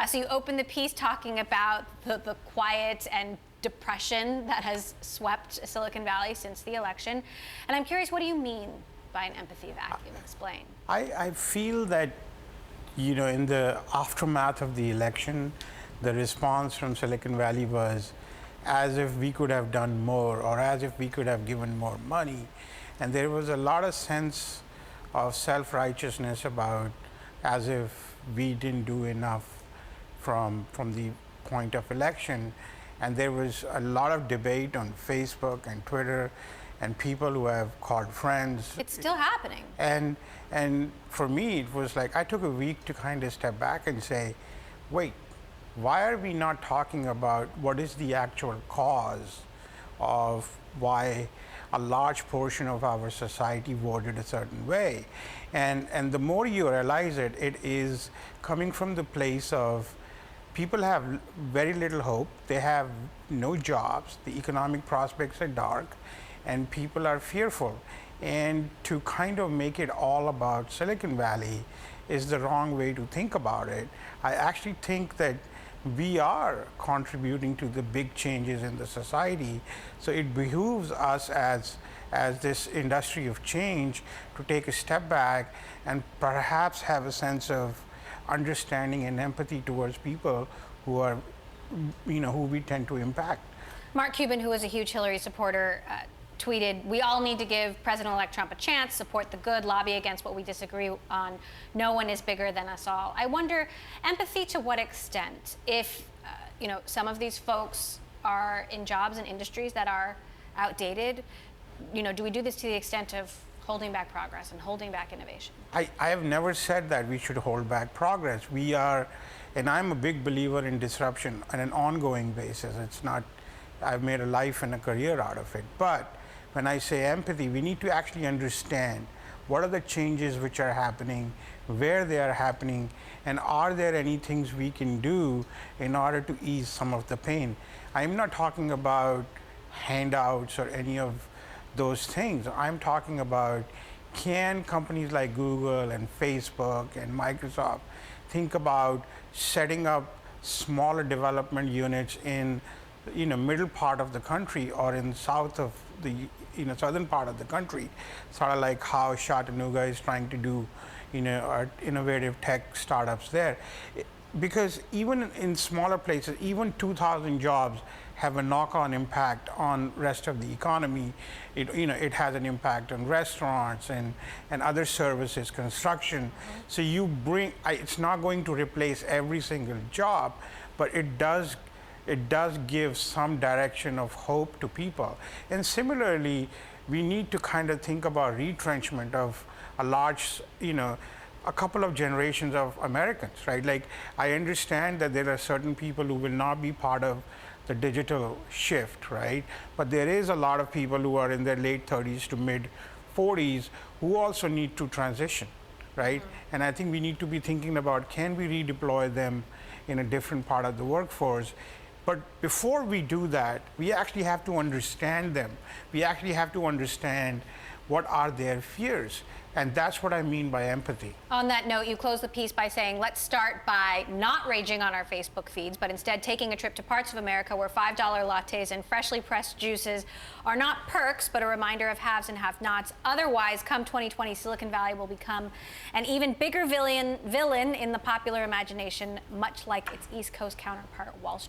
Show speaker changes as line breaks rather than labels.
So you opened the piece talking about the quiet and depression that has swept Silicon Valley since the election. And I'm curious, what do you mean by an empathy vacuum? Explain.
I feel that, in the aftermath of the election, the response from Silicon Valley was as if we could have done more, or as if we could have given more money. And there was a lot of sense of self-righteousness about as if we didn't do enough from the point of election. And there was a lot of debate on Facebook and Twitter, and people who have called friends.
It's still happening.
And for me, it was like I took a week to kind of step back and say, wait, why are we not talking about what is the actual cause of why a large portion of our society voted a certain way? And the more you realize it, it is coming from the place of people have very little hope, they have no jobs, the economic prospects are dark, and people are fearful. And to kind of make it all about Silicon Valley is the wrong way to think about it. I actually think that we are contributing to the big changes in the society, so it behooves us as this industry of change to take a step back and perhaps have a sense of understanding and empathy towards people who are, who we tend to impact.
Mark Cuban, who is a huge Hillary supporter, tweeted, "We all need to give President-elect Trump a chance, support the good, lobby against what we disagree on. No one is bigger than us all." I wonder, empathy to what extent? If, some of these folks are in jobs and industries that are outdated, do we do this to the extent of holding back progress and holding back innovation?
I have never said that we should hold back progress. We are, and I'm a big believer in disruption on an ongoing basis. It's not, I've made a life and a career out of it. But when I say empathy, we need to actually understand what are the changes which are happening, where they are happening, and are there any things we can do in order to ease some of the pain. I'm not talking about handouts or any of those things. I'm talking about, can companies like Google and Facebook and Microsoft think about setting up smaller development units in middle part of the country or in south of the southern part of the country, sort of like how Chattanooga is trying to do innovative tech startups there. Because even in smaller places, even 2,000 jobs have a knock-on impact on rest of the economy. It has an impact on restaurants and other services, construction. So you bring, it's not going to replace every single job, but it does give some direction of hope to people. And similarly, we need to kind of think about retrenchment of a large, a couple of generations of Americans, right? Like, I understand that there are certain people who will not be part of the digital shift, right? But there is a lot of people who are in their late 30s to mid 40s who also need to transition, right? And I think we need to be thinking about, can we redeploy them in a different part of the workforce? But before we do that, we actually have to understand them. We actually have to understand what are their fears. And that's what I mean by empathy.
On that note, you close the piece by saying, let's start by not raging on our Facebook feeds, but instead taking a trip to parts of America where $5 lattes and freshly pressed juices are not perks, but a reminder of haves and have-nots. Otherwise, come 2020, Silicon Valley will become an even bigger villain in the popular imagination, much like its East Coast counterpart, Wall Street.